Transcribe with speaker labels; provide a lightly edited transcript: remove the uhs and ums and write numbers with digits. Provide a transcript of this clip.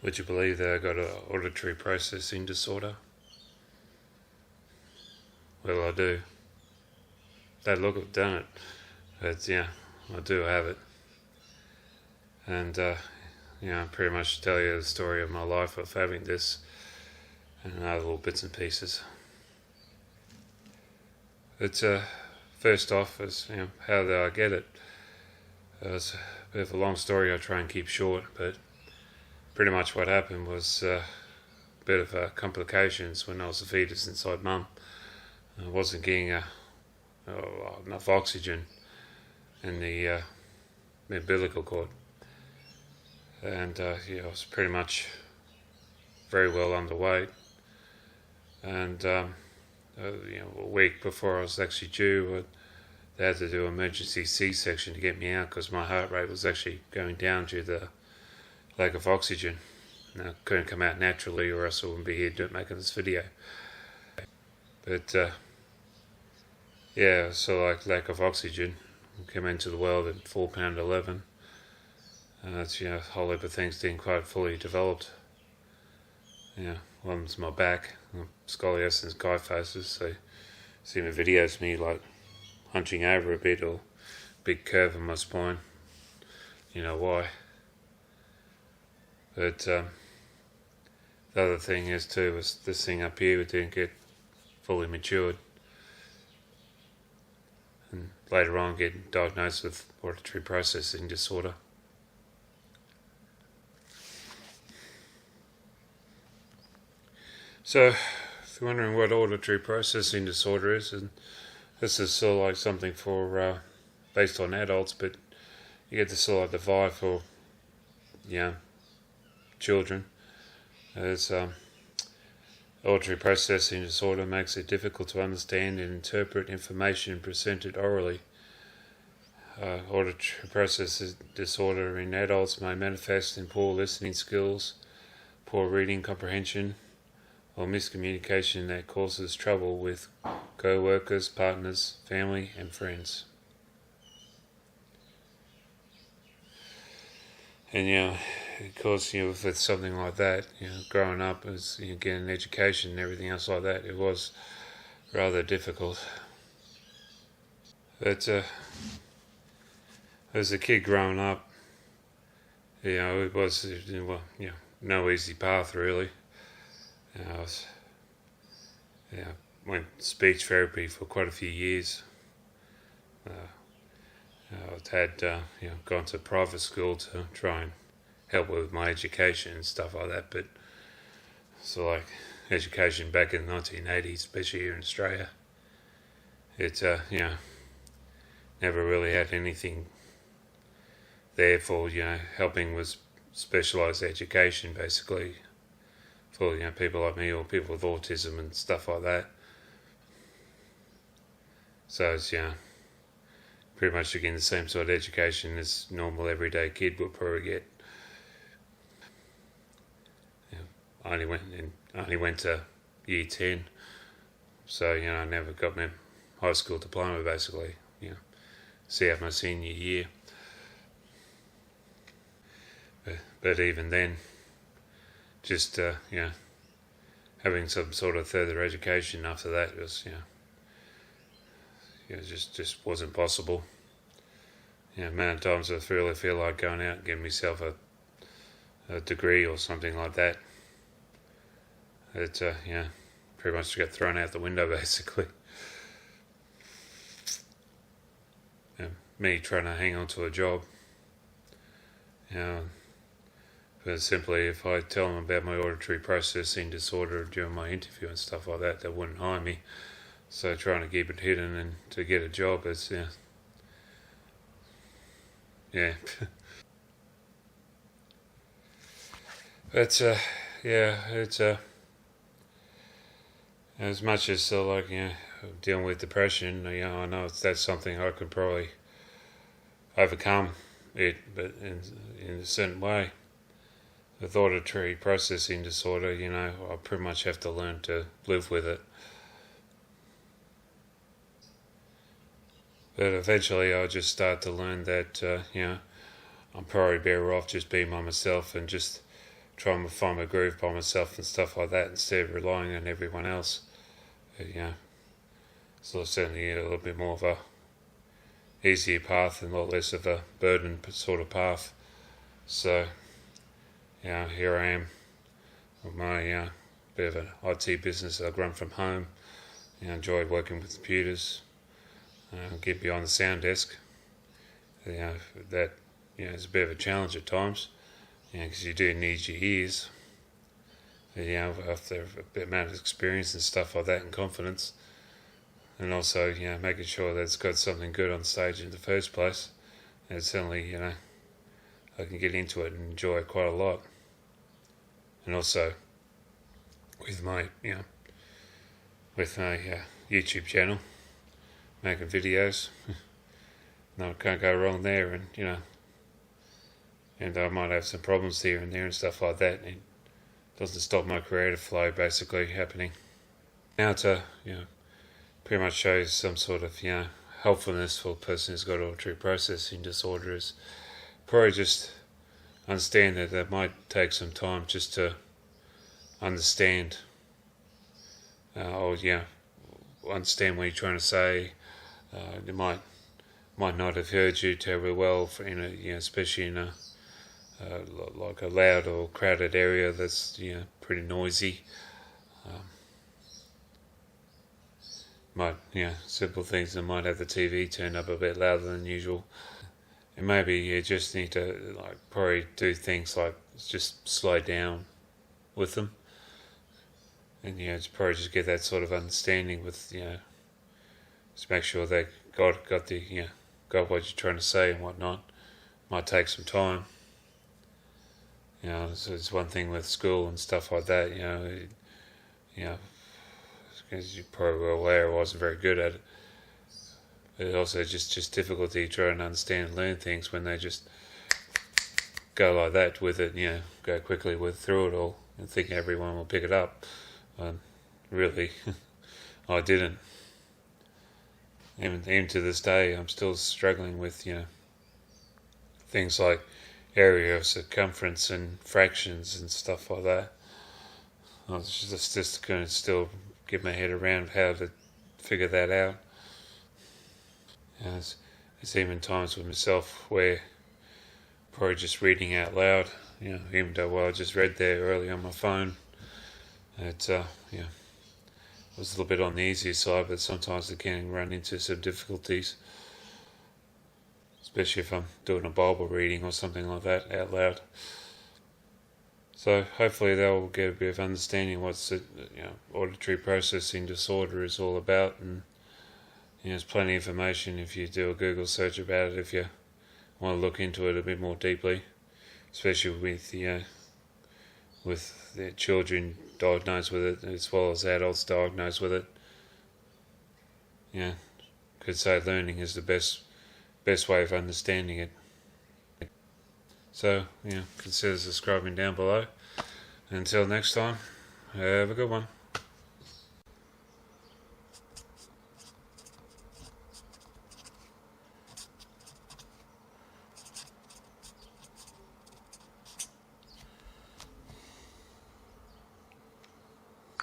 Speaker 1: Would you believe that I got an auditory processing disorder? Well, I do. They look, I've done it. But yeah, I do have it. And pretty much tell you the story of my life of having this and other little bits and pieces. It's first off is how did I get it? It's a bit of a long story. I try and keep short, but pretty much what happened was a bit of complications when I was a fetus inside mum. I wasn't getting enough oxygen in the umbilical cord, and I was pretty much very well underweight. And a week before I was actually due, they had to do an emergency C-section to get me out because my heart rate was actually going down due to the lack of oxygen. And I couldn't come out naturally, or else I wouldn't be here making this video. But so like lack of oxygen, I came into the world at 4 pound 11. It's a whole heap of things didn't quite fully developed. One's my back, scoliosis and kyphosis. So see my videos, me like hunching over a bit or big curve in my spine. You know why? But the other thing is too was this thing up here didn't get fully matured, and later on getting diagnosed with auditory processing disorder. So, if you're wondering what auditory processing disorder is, and this is sort of like something for based on adults, but you get this sort of divide for children. As auditory processing disorder makes it difficult to understand and interpret information presented orally. Auditory processing disorder in adults may manifest in poor listening skills, poor reading comprehension, or miscommunication that causes trouble with co-workers, partners, family, and friends. And of course, if it's something like that, growing up as getting an education and everything else like that, it was rather difficult. But as a kid growing up, it was no easy path really. I went speech therapy for quite a few years. I've had gone to private school to try and help with my education and stuff like that, but so like education back in the 1980s, especially here in Australia, it never really had anything there for helping with specialised education basically for people like me or people with autism and stuff like that. So it's pretty much again the same sort of education as normal everyday kid would probably get. I only went to year 10, so I never got my high school diploma basically. See out my senior year, but even then, just having some sort of further education after that was just wasn't possible. Many times I really feel like going out and getting myself a degree or something like that. It pretty much got thrown out the window basically. Me trying to hang on to a job. But simply, if I tell them about my auditory processing disorder during my interview and stuff like that, they wouldn't hire me. So trying to keep it hidden and to get a job is, It's as much as dealing with depression, I know that's something I could probably overcome it, but in a certain way. With auditory processing disorder, I pretty much have to learn to live with it. But eventually I'll just start to learn that, I'm probably better off just being by myself and just trying to find my groove by myself and stuff like that instead of relying on everyone else. So certainly a little bit more of a easier path and a lot less of a burden sort of path. So here I am with my bit of an IT business that I run from home. I enjoy working with computers, get behind the sound desk. That is a bit of a challenge at times, because you do need your ears. After a amount of experience and stuff like that and confidence, and also making sure that it's got something good on stage in the first place. And certainly I can get into it and enjoy it quite a lot. And also with my YouTube channel, making videos. No, can't go wrong there, and I might have some problems here and there and stuff like that, and it doesn't stop my creative flow basically happening. Now to pretty much shows some sort of helpfulness for a person who's got auditory processing disorder is probably just understand that it might take some time just to understand understand what you're trying to say. They might not have heard you terribly well especially in a like a loud or crowded area that's pretty noisy. Simple things that might have the TV turned up a bit louder than usual. And maybe you just need to probably do things like just slow down with them. And it's probably just get that sort of understanding with just make sure they got what you're trying to say and whatnot. Might take some time. So it's one thing with school and stuff like that. As you're probably well aware, I wasn't very good at it. But also just difficulty trying to understand and learn things when they just go like that with it. Go quickly through it all and think everyone will pick it up. Really, I didn't. Even to this day, I'm still struggling with things like area of circumference and fractions and stuff like that. I was just going to still get my head around how to figure that out. It's even times with myself where probably just reading out loud, even though I just read there early on my phone, it was a little bit on the easier side, but sometimes it can run into some difficulties, especially if I'm doing a Bible reading or something like that out loud. So hopefully they'll get a bit of understanding what auditory processing disorder is all about, and there's plenty of information if you do a Google search about it if you want to look into it a bit more deeply, especially with the children diagnosed with it as well as adults diagnosed with it. Could say learning is the best way of understanding it. So consider subscribing down below. Until next time, have a good one.